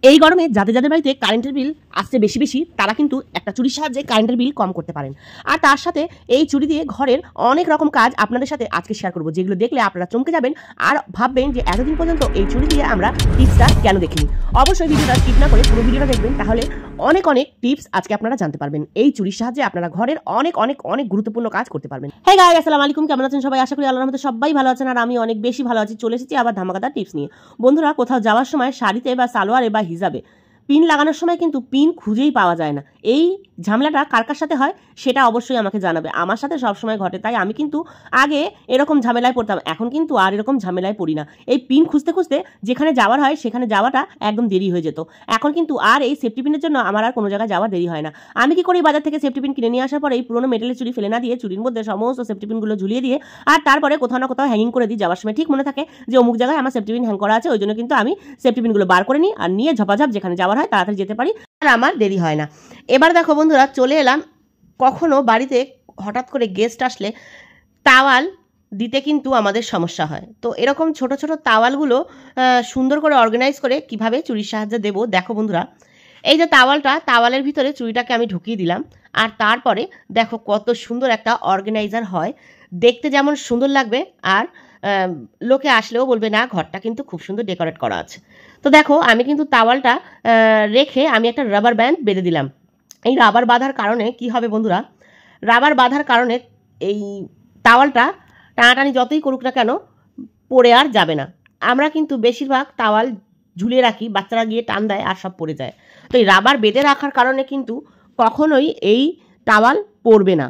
এই গরমে যাদের যাদের বাড়িতে কারেন্টের বিল আসছে বেশি বেশি তারা কিন্তু একটা চুরির সাহায্যে কারেন্টের বিল কম করতে পারেন। আর তার সাথে এই চুরি দিয়ে ঘরের অনেক রকম কাজ আপনাদের সাথে আজকে শেয়ার করবো, যেগুলো দেখলে আপনারা চমকে যাবেন আর ভাববেন যে এতদিন পর্যন্ত এই চুরি দিয়ে আমরা টিপসটা কেন দেখিনি। অবশ্যই ভিডিওটা স্কিপ না করে পুরো ভিডিওটা দেখবেন, তাহলে অনেক অনেক টিপস আজকে আপনারা জানতে পারবেন। এই চুরির সাহায্যে আপনারা ঘরের অনেক অনেক অনেক গুরুত্বপূর্ণ কাজ করতে পারবেন। হ্যাঁ গাইস, আসসালামু আলাইকুম, কেমন আছেন সবাই? আশা করি আল্লাহর রহমতে সবাই ভালো আছেন আর আমি অনেক বেশি ভালো আছি। চলে এসেছি আবার ধামাকাদার টিপস নিয়ে। বন্ধুরা, কোথাও যাওয়ার সময় শাড়িতে বা সালোয়ারে বা হিজাবে পিন লাগানোর সময় কিন্তু পিন খুঁজেই পাওয়া যায় না। এই ঝামেলাটা কার কার সাথে হয় সেটা অবশ্যই আমাকে জানাবে। আমার সাথে সবসময় ঘটে, তাই আমি কিন্তু আগে এরকম ঝামেলায় পড়তাম, এখন কিন্তু আর এরকম ঝামেলায় পড়ি না। এই পিন খুঁজতে খুঁজতে যেখানে যাওয়ার হয় সেখানে যাওয়াটা একদম দেরি হয়ে যেত। এখন কিন্তু আর এই সেফটি পিনের জন্য আমার আর কোনো জায়গায় যাওয়ার দেরি হয় না। আমি কি করি, বাজার থেকে সেফটি পিন কিনে নিয়ে আসার পরে এই পুরোনো মেটালের চুরি ফেলে না দিয়ে চুরির মধ্যে সমস্ত সেফটি পিনগুলো ঝুলিয়ে দিয়ে আর তারপরে কোথাও না কোথাও হ্যাঙ্গিং করে দিই। যাওয়ার সময় ঠিক মনে থাকে যে অমুক জায়গায় আমার সেফটি পিন হ্যাং করা আছে, ওই জন্য কিন্তু আমি সেফটি পিনগুলো বার করে নিই আর নিয়ে ঝপাঝপ যেখানে যাওয়ার হয় তাড়াতাড়ি যেতে পারি আর আমার দেরি হয় না। এবার দেখো বন্ধুরা, চলে এলাম। কখনো বাড়িতে হঠাৎ করে গেস্ট আসলে তাওয়াল দিতে কিন্তু আমাদের সমস্যা হয়। তো এরকম ছোট ছোট তাওয়ালগুলো সুন্দর করে অর্গানাইজ করে কিভাবে চুরির সাহায্যে দেব দেখো বন্ধুরা। এই যে তাওয়ালের ভিতরে চুড়িটাকে আমি ঢুকিয়ে দিলাম আর তারপরে দেখো কত সুন্দর একটা অর্গানাইজার হয়, দেখতে যেমন সুন্দর লাগবে আর লোকে আসলেও বলবে না ঘরটা কিন্তু খুব সুন্দর ডেকোরেট করা আছে। তো দেখো আমি কিন্তু তাওয়ালটা রেখে আমি একটা রাবার ব্যান্ড বেঁধে দিলাম। এই রাবার বাঁধার কারণে কি হবে বন্ধুরা, রাবার বাঁধার কারণে এই তাওয়ালটা টানাটানি যতই করুক না কেন পড়ে আর যাবে না। আমরা কিন্তু বেশিরভাগ তাওয়াল ঝুলিয়ে রাখি, বাচ্চারা গিয়ে টান দেয় আর সব পড়ে যায়। তো এই রাবার বেঁধে রাখার কারণে কিন্তু কখনোই এই তাওয়াল পড়বে না।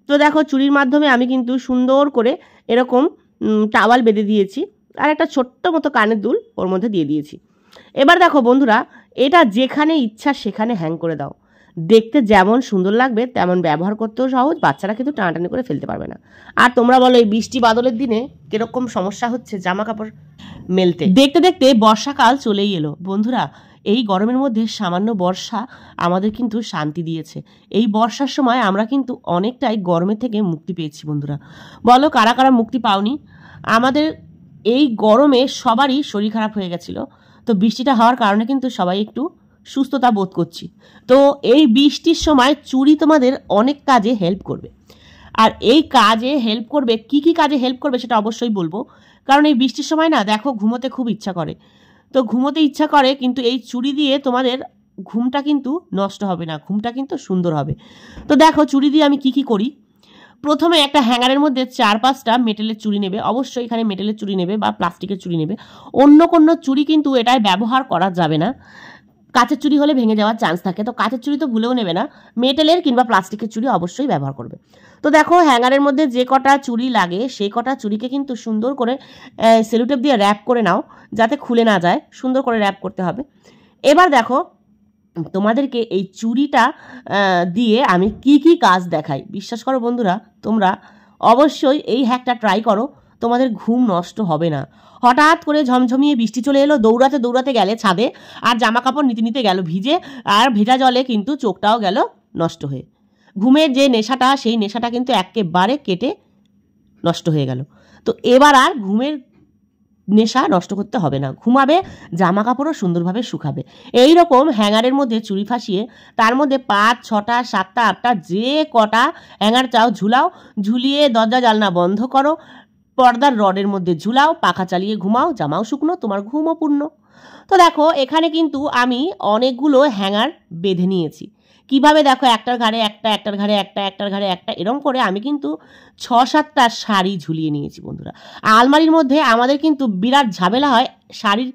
তো দেখো চুরির মাধ্যমে আমি কিন্তু সুন্দর করে এরকম টাওয়াল বেঁধে দিয়েছি আর একটা ছোট্ট মতো কানের দুল ওর মধ্যে দিয়ে দিয়েছি। এবার দেখো বন্ধুরা, এটা যেখানে ইচ্ছা সেখানে হ্যাং করে দাও, দেখতে যেমন সুন্দর লাগবে তেমন ব্যবহার করতেও সহজ, বাচ্চারা কিন্তু টানাটানি করে ফেলতে পারবে না। আর তোমরা বলো এই বৃষ্টি বাদলের দিনে কিরকম সমস্যা হচ্ছে জামা কাপড় মেলতে। দেখতে দেখতে বর্ষাকাল চলেই এলো বন্ধুরা। এই গরমের মধ্যে সামান্য বর্ষা আমাদের কিন্তু শান্তি দিয়েছে। এই বর্ষার সময় আমরা কিন্তু অনেকটাই গরমের থেকে মুক্তি পেয়েছি বন্ধুরা। বলো কারা কারা মুক্তি পাওনি? আমাদের এই গরমে সবারই শরীর খারাপ হয়ে গেছিলো, তো বৃষ্টিটা হওয়ার কারণে কিন্তু সবাই একটু সুস্থতা বোধ করছি। তো এই বৃষ্টির সময় চুড়ি তোমাদের অনেক কাজে হেল্প করবে। আর এই কাজে হেল্প করবে, কি কি কাজে হেল্প করবে সেটা অবশ্যই বলবো। কারণ এই বৃষ্টির সময় না দেখো ঘুমোতে খুব ইচ্ছা করে, তো ঘুমোতে ইচ্ছা করে কিন্তু এই চুড়ি দিয়ে তোমাদের ঘুমটা কিন্তু নষ্ট হবে না, ঘুমটা কিন্তু সুন্দর হবে। তো দেখো চুড়ি দিয়ে আমি কি কি করি। প্রথমে একটা হ্যাঙ্গারের মধ্যে 4-5টা মেটেলের চুড়ি নেবে, অবশ্যই এখানে মেটেলের চুড়ি নেবে বা প্লাস্টিকের চুড়ি নেবে। অন্য কোনো চুড়ি কিন্তু এটায় ব্যবহার করা যাবে না, কাঁচের চুড়ি হলে ভেঙে যাওয়ার চান্স থাকে। তো কাঁচের চুড়ি তো ভুলেও নেবে না, মেটেলের কিংবা প্লাস্টিকের চুড়ি অবশ্যই ব্যবহার করবে। তো দেখো হ্যাঙ্গারের মধ্যে যে কটা চুড়ি লাগে সেই কটা চুড়িকে কিন্তু সুন্দর করে সেলুটেপ দিয়ে র্যাপ করে নাও, যাতে খুলে না যায়, সুন্দর করে র্যাপ করতে হবে। এবার দেখো তোমাদেরকে এই চুড়িটা দিয়ে আমি কি কি কাজ দেখাই। বিশ্বাস করো বন্ধুরা, তোমরা অবশ্যই এই হ্যাকটা ট্রাই করো, তোমাদের ঘুম নষ্ট হবে না। হঠাৎ করে ঝমঝমিয়ে বৃষ্টি চলে এলো, দৌড়াতে দৌড়াতে গেলে ছাদে আর জামা কাপড় নিতে নিতে গেল ভিজে, আর ভেজা জলে কিন্তু চোখটাও গেল নষ্ট হয়ে। ঘুমের যে নেশাটা সেই নেশাটা কিন্তু একেবারে কেটে নষ্ট হয়ে গেল। তো এবার আর ঘুমের নেশা নষ্ট করতে হবে না, ঘুমাবে, জামা কাপড়ও সুন্দরভাবে শুকাবে। এইরকম হ্যাঙ্গারের মধ্যে চুড়ি ফাঁসিয়ে তার মধ্যে 5, 6টা, 7টা, 8টা যে কটা হ্যাঙ্গার চাও ঝুলাও, ঝুলিয়ে দরজা জানলা বন্ধ করো, পর্দার রডের মধ্যে ঝুলাও, পাখা চালিয়ে ঘুমাও, জামাও শুকনো, তোমার ঘুমও পূর্ণ। তো দেখো এখানে কিন্তু আমি অনেকগুলো হ্যাঙ্গার বেঁধে নিয়েছি। কিভাবে দেখো, একটার ঘাড়ে একটা, একটার ঘাড়ে একটা, একটার ঘাড়ে একটা, এরকম করে আমি কিন্তু 6-7টা শাড়ি ঝুলিয়ে নিয়েছি বন্ধুরা। আলমারির মধ্যে আমাদের কিন্তু বিরাট ঝামেলা হয় শাড়ির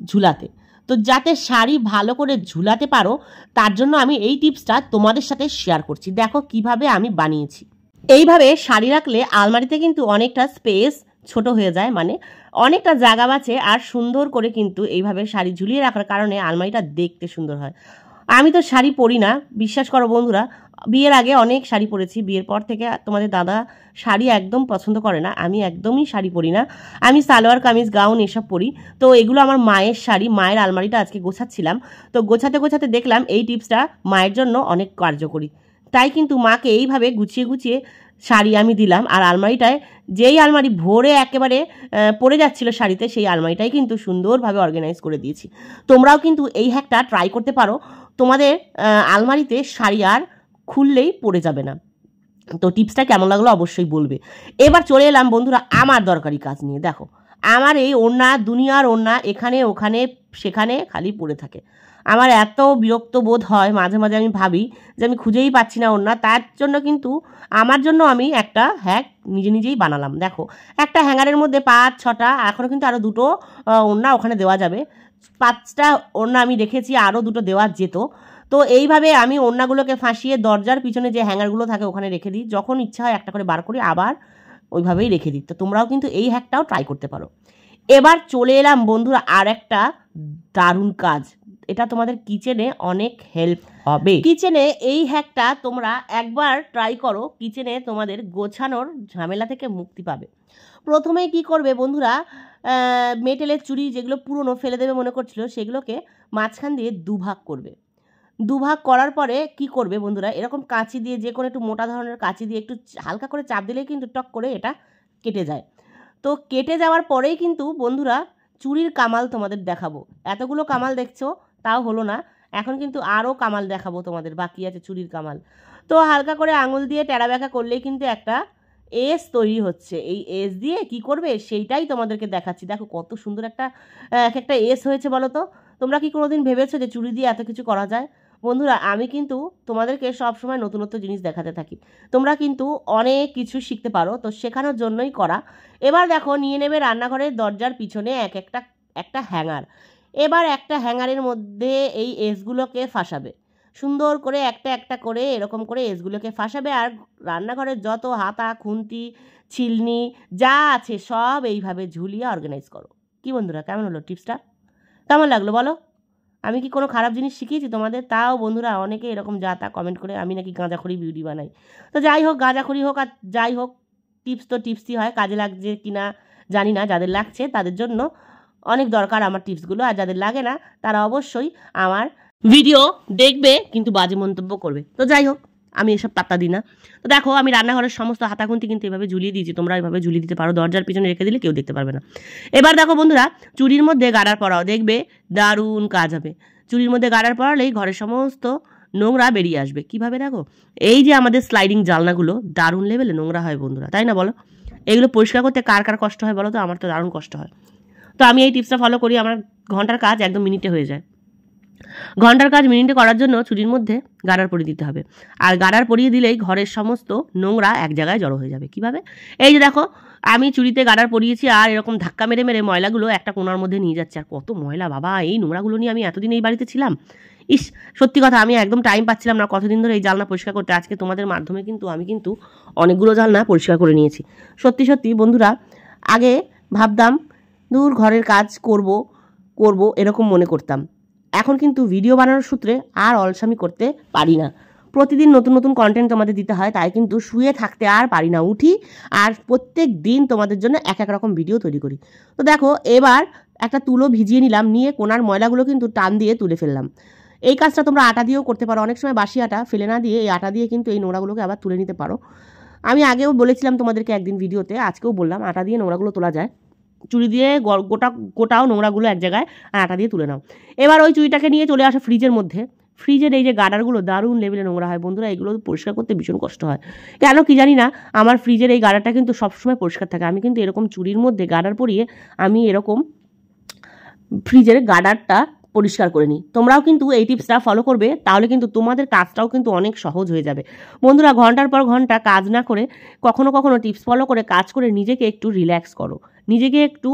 ঝুলাতে, তো যাতে শাড়ি ভালো করে ঝুলাতে পারো তার জন্য আমি এই টিপসটা তোমাদের সাথে শেয়ার করছি। দেখো কিভাবে আমি বানিয়েছি। এইভাবে শাড়ি রাখলে আলমারিতে কিন্তু অনেকটা স্পেস ছোট হয়ে যায়, মানে অনেকটা জায়গা বাঁচে আর সুন্দর করে কিন্তু এইভাবে শাড়ি ঝুলিয়ে রাখার কারণে আলমারিটা দেখতে সুন্দর হয়। আমি তো শাড়ি পরি না, বিশ্বাস করো বন্ধুরা, বিয়ের আগে অনেক শাড়ি পরেছি, বিয়ের পর থেকে তোমাদের দাদা শাড়ি একদম পছন্দ করে না, আমি একদমই শাড়ি পরি না, আমি সালোয়ার কামিজ গাউন এসব পরি। তো এগুলো আমার মায়ের শাড়ি, মায়ের আলমারিটা আজকে গোছাচ্ছিলাম, তো গোছাতে গোছাতে দেখলাম এই টিপসটা মায়ের জন্য অনেক কার্যকরী, তাই কিন্তু মাকে এইভাবে গুছিয়ে গুছিয়ে শাড়ি আমি দিলাম, আর আলমারিটায় যেই আলমারি ভরে একেবারে পড়ে যাচ্ছিল শাড়িতে, সেই আলমারিটাই কিন্তু সুন্দরভাবে অর্গানাইজ করে দিয়েছি। তোমরাও কিন্তু এই হ্যাকটা ট্রাই করতে পারো, তোমাদের আলমারিতে শাড়ি আর খুললেই পড়ে যাবে না। তো টিপসটা কেমন লাগলো অবশ্যই বলবে। এবার চলে এলাম বন্ধুরা আমার দরকারি কাজ নিয়ে। দেখো আমার এই ওড়না, দুনিয়ার ওড়না এখানে ওখানে সেখানে খালি পড়ে থাকে। আমার এত বিরক্ত বোধ হয়, মাঝে মাঝে আমি ভাবি যে আমি খুঁজেই পাচ্ছি না ওড়না। তার জন্য কিন্তু আমার জন্য আমি একটা হ্যাক নিজেই বানালাম। দেখো একটা হ্যাঙ্গারের মধ্যে 5-6টা, এখনও কিন্তু আরও 2টো ওড়না ওখানে দেওয়া যাবে। 5টা ওড়না আমি রেখেছি, আরও 2টো দেওয়া যেত। তো এইভাবে আমি ওড়নাগুলোকে ফাঁসিয়ে দরজার পিছনে যে হ্যাঙ্গারগুলো থাকে ওখানে রেখে দিই, যখন ইচ্ছা হয় একটা করে বার করি আবার ওইভাবেই রেখে দিই। তো তোমরাও কিন্তু এই হ্যাকটাও ট্রাই করতে পারো। এবার চলে এলাম বন্ধুরা আর একটা দারুণ কাজ, এটা তোমাদের কিচেনে অনেক হেল্প হবে। কিচেনে এই হ্যাকটা তোমরা একবার ট্রাই করো, কিচেনে তোমাদের গোছানোর ঝামেলা থেকে মুক্তি পাবে। প্রথমেই কি করবে বন্ধুরা, মেটেলের চুড়ি যেগুলো পুরনো ফেলে দেবে মনে করছিল, সেগুলোকে মাঝখান দিয়ে দুভাগ করবে। দুভাগ করার পরে কি করবে বন্ধুরা, এরকম কাঁচি দিয়ে, যে কোনো একটু মোটা ধরনের কাঁচি দিয়ে একটু হালকা করে চাপ দিলেই কিন্তু টক করে এটা কেটে যায়। তো কেটে যাওয়ার পরেই কিন্তু বন্ধুরা চুড়ির কামাল তোমাদের দেখাবো। এতগুলো কামাল দেখছো তাও হলো না, এখন কিন্তু আরও কামাল দেখাবো তোমাদের, বাকি আছে চুড়ির কামাল। তো হালকা করে আঙুল দিয়ে টেরা ব্যাকা করলেই কিন্তু একটা এস তৈরি হচ্ছে। এই এস দিয়ে কি করবে সেইটাই তোমাদেরকে দেখাচ্ছি। দেখো কত সুন্দর একটা এস হয়েছে বলো তো। তোমরা কি কোনোদিন ভেবেছো যে চুড়ি দিয়ে এত কিছু করা যায়? বন্ধুরা আমি কিন্তু তোমাদেরকে সবসময় নতুনত্ব জিনিস দেখাতে থাকি, তোমরা কিন্তু অনেক কিছু শিখতে পারো, তো শেখানোর জন্যই করা। এবার দেখো নিয়ে নেবে রান্নাঘরের দরজার পিছনে একটা হ্যাঙ্গার। এবার একটা হ্যাঙ্গারের মধ্যে এই এসগুলোকে ফাঁসাবে, সুন্দর করে একটা করে এরকম করে এসগুলোকে ফাঁসাবে। আর রান্নাঘরের যত হাতা, খুন্তি, ছিলনি যা আছে সব এইভাবে ঝুলিয়ে অর্গানাইজ করো। কি বন্ধুরা কেমন হলো টিপসটা? কেমন লাগলো বলো? আমি কি কোনো খারাপ জিনিস শিখিয়েছি তোমাদের? তাও বন্ধুরা অনেকে এরকম যা তা কমেন্ট করে আমি নাকি গাঁজাখড়ি ভিডিও বানাই। তো যাই হোক, গাঁজাখড়ি হোক আর যাই হোক, টিপস তো টিপসই হয়, কাজে লাগছে কিনা জানি না। যাদের লাগছে তাদের জন্য অনেক দরকার আমার টিপসগুলো, আর যাদের লাগে না তারা অবশ্যই আমার ভিডিও দেখবে কিন্তু বাজে মন্তব্য করবে। তো যাই হোক, আমি এসব পাত্তা দিই না। তো দেখো আমি রান্নাঘরের সমস্ত হাতাখুন্তি কিন্তু এভাবে ঝুলিয়ে দিয়েছি, তোমরা এভাবে ঝুলিয়ে দিতে পারো, দরজার পিছনে রেখে দিলে কেউ দেখতে পারবে না। এবার দেখো বন্ধুরা চুড়ির মধ্যে গাড়ার পরাও, দেখবে দারুণ কাজ হবে। চুড়ির মধ্যে গাড়ার পরালেই ঘরের সমস্ত নোংরা বেরিয়ে আসবে। কিভাবে দেখো, এই যে আমাদের স্লাইডিং জানলাগুলো দারুণ লেভেলে নোংরা হয় বন্ধুরা, তাই না বলো? এগুলো পরিষ্কার করতে কার কার কষ্ট হয় বলো তো? আমার তো দারুণ কষ্ট হয়। তো আমি এই টিপসটা ফলো করি, আমার ঘন্টার কাজ একদম মিনিটে হয়ে যায়। ঘন্টার কাজ মিনিটে করার জন্য চুড়ির মধ্যে গাড়ার পরিয়ে দিতে হবে, আর গাড়ার পরিয়ে দিলেই ঘরের সমস্ত নোংরা এক জায়গায় জড়ো হয়ে যাবে। কিভাবে? এই যে দেখো আমি চুড়িতে গাড়ার পরিয়েছি, আর এরকম ধাক্কা মেরে মেরে ময়লাগুলো একটা কোণার মধ্যে নিয়ে যাচ্ছে। আর কত ময়লা বাবা, এই নোংরাগুলো নিয়ে আমি এতদিন এই বাড়িতে ছিলাম। ইস, সত্যি কথা আমি একদম টাইম পাচ্ছিলাম না কতদিন ধরে এই জানলা পরিষ্কার করতে। আজকে তোমাদের মাধ্যমে কিন্তু আমি অনেকগুলো জানলা পরিষ্কার করে নিয়েছি। সত্যি সত্যি বন্ধুরা, আগে ভাবতাম দূর ঘরের কাজ করব এরকম মনে করতাম। এখন কিন্তু ভিডিও বানানোর সূত্রে আর অলসামি করতে পারি না। প্রতিদিন নতুন নতুন কন্টেন্ট তোমাদের দিতে হয়, তাই কিন্তু শুয়ে থাকতে আর পারি না। উঠি আর প্রত্যেক দিন তোমাদের জন্য এক রকম ভিডিও তৈরি করি। তো দেখো এবার একটা তুলো ভিজিয়ে নিলাম, নিয়ে কোনার ময়লাগুলো কিন্তু টান দিয়ে তুলে ফেললাম। এই কাজটা তোমরা আটা দিয়েও করতে পারো, অনেক সময় বাসি আটা ফেলে না দিয়ে এই আটা দিয়ে কিন্তু এই নোংরাগুলোকে আবার তুলে নিতে পারো। আমি আগেও বলেছিলাম তোমাদেরকে একদিন ভিডিওতে, আজকেও বললাম, আটা দিয়ে নোংরাগুলো তোলা যায়। চুড়ি দিয়ে গোটাও নোংরাগুলো এক জায়গায় আর আটা দিয়ে তুলে নাও। এবার ওই চুড়িটাকে নিয়ে চলে আসো ফ্রিজের মধ্যে। ফ্রিজের এই যে গার্ডারগুলো দারুণ লেভেলে নোংরা হয় বন্ধুরা, এগুলো পরিষ্কার করতে ভীষণ কষ্ট হয়। কেন কি জানি না, আমার ফ্রিজের এই গার্ডারটা কিন্তু সবসময় পরিষ্কার থাকে। আমি কিন্তু এরকম চুড়ির মধ্যে গার্ডার পরিয়ে আমি এরকম ফ্রিজের গার্ডারটা পরিষ্কার করে নিই। তোমরাও কিন্তু এই টিপসটা ফলো করবে, তাহলে কিন্তু তোমাদের কাজটাও কিন্তু অনেক সহজ হয়ে যাবে। বন্ধুরা ঘন্টার পর ঘন্টা কাজ না করে কখনো কখনো টিপস ফলো করে কাজ করে নিজেকে একটু রিল্যাক্স করো, নিজেকে একটু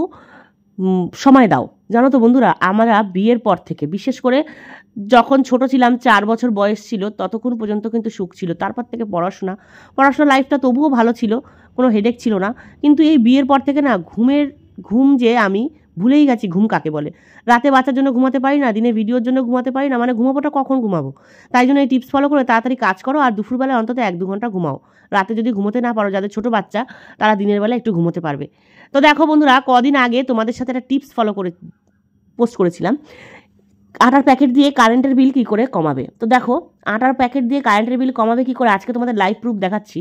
সময় দাও। জানো তো বন্ধুরা, আমরা বিয়ের পর থেকে, বিশেষ করে যখন ছোট ছিলাম 4 বছর বয়স ছিল, ততক্ষণ পর্যন্ত কিন্তু সুখ ছিল। তারপর থেকে পড়াশোনা লাইফটা তবুও ভালো ছিল, কোনো হেডেক ছিল না। কিন্তু এই বিয়ের পর থেকে না ঘুম যে আমি ভুলেই গেছি ঘুম কাকে বলে। রাতে বাচ্চার জন্য ঘুমাতে পারি না, দিনে ভিডিওর জন্য ঘুমাতে পারি না, মানে ঘুমাবোটা কখন ঘুমাবো? তাই জন্য এই টিপস ফলো করে তাড়াতাড়ি কাজ করো, আর দুপুরবেলা অন্তত 1-2 ঘন্টা ঘুমাও। রাতে যদি ঘুমোতে না পারো, যাদের ছোট বাচ্চা তারা দিনের বেলা একটু ঘুমোতে পারবে। তো দেখো বন্ধুরা, কদিন আগে তোমাদের সাথে একটা টিপস ফলো করে পোস্ট করেছিলাম, আটার প্যাকেট দিয়ে কারেন্টের বিল কী করে কমাবে। তো দেখো আটার প্যাকেট দিয়ে কারেন্টের বিল কমাবে কী করে, আজকে তোমাদের লাইভ প্রুফ দেখাচ্ছি।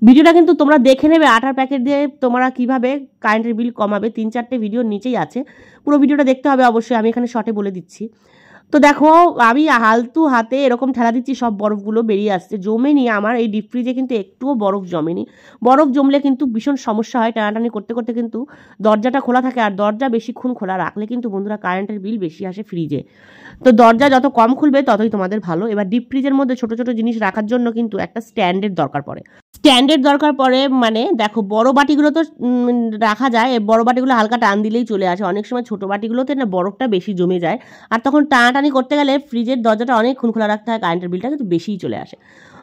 ভিডিওটা কিন্তু তোমরা দেখে নেবে আটার প্যাকেট দিয়ে তোমরা কিভাবে কারেন্টের বিল কমাবে। 3-4টে ভিডিও নিচেই আছে, পুরো ভিডিওটা দেখতে হবে অবশ্যই, আমি এখানে শর্টে বলে দিচ্ছি। তো দেখো আমি হালতু হাতে এরকম ঠেলা দিচ্ছি, সব বরফগুলো বেরিয়ে আসছে। জমেনি আমার এই ডিপ ফ্রিজে কিন্তু একটুও বরফ জমেনি। বরফ জমলে কিন্তু ভীষণ সমস্যা হয়, টানাটানি করতে করতে কিন্তু দরজাটা খোলা থাকে, আর দরজা বেশিক্ষণ খোলা রাখলে কিন্তু বন্ধুরা কারেন্টের বিল বেশি আসে ফ্রিজে। তো দরজা যত কম খুলবে ততই তোমাদের ভালো। এবার ডিপ ফ্রিজের মধ্যে ছোট ছোট জিনিস রাখার জন্য কিন্তু একটা স্ট্যান্ডের দরকার পড়ে। স্ট্যান্ডের দরকার পড়ে মানে দেখো বড় বাটিগুলো তো রাখা যায়, বড় বাটিগুলো হালকা টান দিলেই চলে আসে। অনেক সময় ছোট বাটিগুলোতে না বরফটা বেশি জমে যায়, আর তখন টানাটানি করতে গেলে ফ্রিজের দরজাটা অনেকক্ষণ খোলা রাখতে হয়, কারেন্টের বিলটা কিন্তু বেশিই চলে আসে।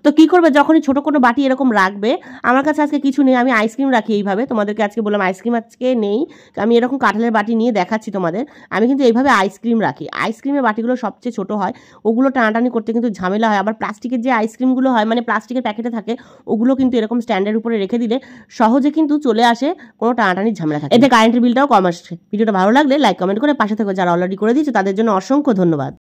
তো কী করবে, যখনই ছোটো কোনো বাটি এরকম রাখবে, আমার কাছে আজকে কিছু নেই, আমি আইসক্রিম রাখি এইভাবে, তোমাদেরকে আজকে বললাম আইসক্রিম আজকে নেই, আমি এরকম কাঁঠালের বাটি নিয়ে দেখাচ্ছি তোমাদের। আমি কিন্তু এইভাবে আইসক্রিম রাখি, আইসক্রিমের বাটিগুলো সবচেয়ে ছোটো হয়, ওগুলো টানাটানি করতে কিন্তু ঝামেলা হয়। আবার প্লাস্টিকের যে আইসক্রিমগুলো হয় মানে প্লাস্টিকের প্যাকেটে থাকে, ওগুলো কিন্তু এরকম স্ট্যান্ডের উপরে রেখে দিলে সহজে কিন্তু চলে আসে, কোনো টানাটানির ঝামেলা থাকে, এতে কারেন্টের বিলটাও কম আসছে। ভিডিওটা ভালো লাগলে লাইক কমেন্ট করে পাশে থাকো, যারা অলরেডি করে দিয়েছে তাদের জন্য অসংখ্য ধন্যবাদ।